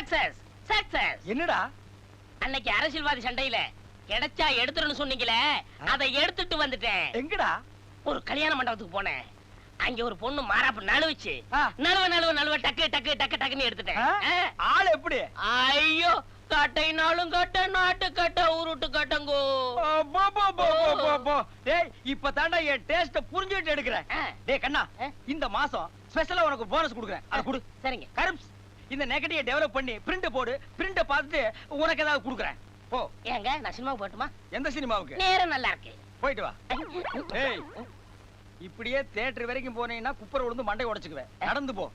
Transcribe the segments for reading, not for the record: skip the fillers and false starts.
Success success. என்னடா அன்னைக்கு அரசியல்வாதி சண்டையில கிடைச்சா எடுத்துறன்னு சொன்னீங்களே, அதை எடுத்துட்டு வந்துட்டேன். எங்கடா? ஒரு கல்யாண மண்டபத்துக்கு போனேன். அங்க ஒரு பொண்ணு மாறாப்பு நழுவுச்சு. ஆ. நழுவ டக்கு டக்கு டக்கு டக்குன்னு எடுத்துட்டேன். ஆள் எப்படி? ஐயோ, கட்டைனாலும் கட்ட, நாட்டு கட்ட, உருட்டு கட்டங்கோ. டேய், இப்ப தாண்டா என் டேஸ்ட புரிஞ்சுட்டு எடுக்கிறேன். டேய் கண்ணா, இந்த மாசம் ஸ்பெஷலா உனக்கு போனஸ் கொடுக்குறேன். அத கொடு. சரிங்க. கருப்ஸ், இந்த நெகட்டிவ் டெவலப் பண்ணி பிரிண்ட் போடு. பிரிண்ட பார்த்துட்டு உனக்கு ஏதாவது கொடுக்குறேன். போ. ஏங்க, நான் சினிமாவுக்கு போட்டுமா? எந்த சினிமாவுக்கு? நேரம் நல்லா இருக்கு. போயிட்டு வா. டேய், இப்படியே தியேட்டர் வரைக்கும் போனீங்கன்னா குப்பரை விழுந்து மண்டை உடைச்சுக்குவேன். நடந்து போ.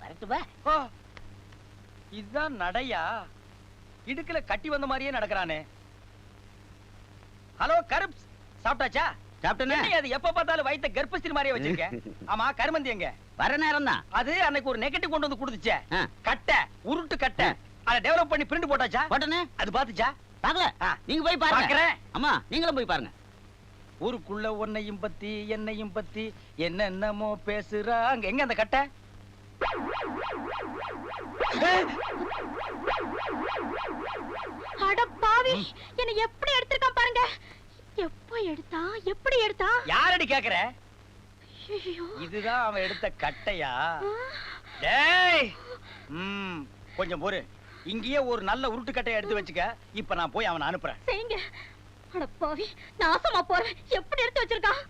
வரட்டுமா? போ. இதுதான் நடையா? இடுக்குல கட்டி வந்த மாதிரியே நடக்கிறானே. ஹலோ கருப்ஸ், சாப்பிட்டாச்சா? சாப்பிட்டேனே. அது எப்ப பார்த்தாலும் வயித்த கர்ப்பஸ்திரி மாதிரியே வச்சிருக்கேன். ஆமா, கருமந்தி எங்க? வர நேரம் தான். அது அன்னைக்கு ஒரு நெகட்டிவ் கொண்டு வந்து கொடுத்துச்சே, ஆ. கட்டை, உருட்டு கட்டை. அதை டெவலப் பண்ணி பிரிண்ட் போட்டாச்சா? போட்டனே. அது பாத்துச்சா? பாக்கல. ஆ. நீங்க போய் பாருங்க. பாக்குறேன். அம்மா, நீங்களும் போய் பாருங்க. ஊருக்குள்ள உன்னையும் பத்தி என்னையும் பத்தி என்னென்னமோ பேசுறாங்க. எங்க அந்த கட்டை? அட பாவி, என்ன எப்படி எடுத்திருக்கான் பாருங்க. எப்படி எடுத்தா? யாரடி கேக்குற? ஐயோ, இதுதான் அவன் எடுத்த கட்டையா? டேய், கொஞ்சம் பொறு. இங்கேயே ஒரு நல்ல உருட்டு கட்டையை எடுத்து வச்சுக்க. இப்ப நான் போய் அவனை அனுப்புறேன். செய்யுங்க. அட பாவி, நாசமா போறேன். எப்படி எடுத்து வச்சிருக்கான்?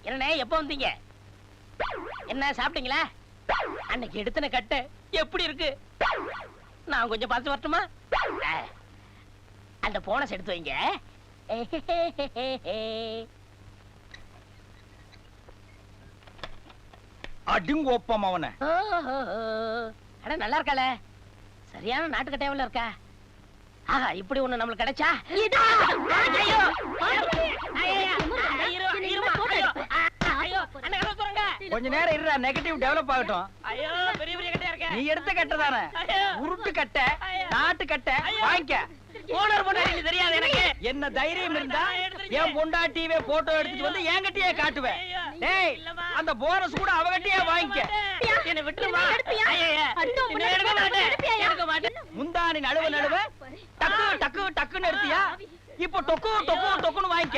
என்னண்ணே, எப்ப வந்தீங்க? என்ன சாப்பிட்டீங்களா? அன்னைக்கு எடுத்தன கட்டை எப்படி இருக்கு? நான் கொஞ்சம் பார்த்து வரட்டுமா? அந்த போனஸ் எடுத்து வைங்க. அடிங்கோப்பம் அவனை. அட நல்லா இருக்கால. சரியான நாட்டு கட்டையாவில் இருக்கா. ஆஹா, இப்படி ஒண்ணு நம்மளுக்கு கிடைச்சா? ஐயோ, கொஞ்ச நேரம் இருடா, நெகட்டிவ் டெவலப் ஆகட்டும். ஐயோ, பெரிய பெரிய கட்டையா இருக்க. நீ எடுத்த கட்டை தானே? உருட்டு கட்டை, நாட்டு கட்டை வாங்கிக்க. ஓனர் பொண்டாட்டி தெரியாது எனக்கு. என்ன தைரியம் இருந்தா என் பொண்டாட்டியே போட்டோ எடுத்துட்டு வந்து என்கிட்டயே காட்டுவேன். டேய், அந்த போனஸ் கூட அவகிட்டயே வாங்கிக்க. என்ன விட்டுருமா? முந்தானி நழுவ நழுவ டக்கு டக்கு டக்குன்னு எடுத்தியா? இப்போ டொக்கு டொக்கு டொக்குன்னு வாங்கிக்க.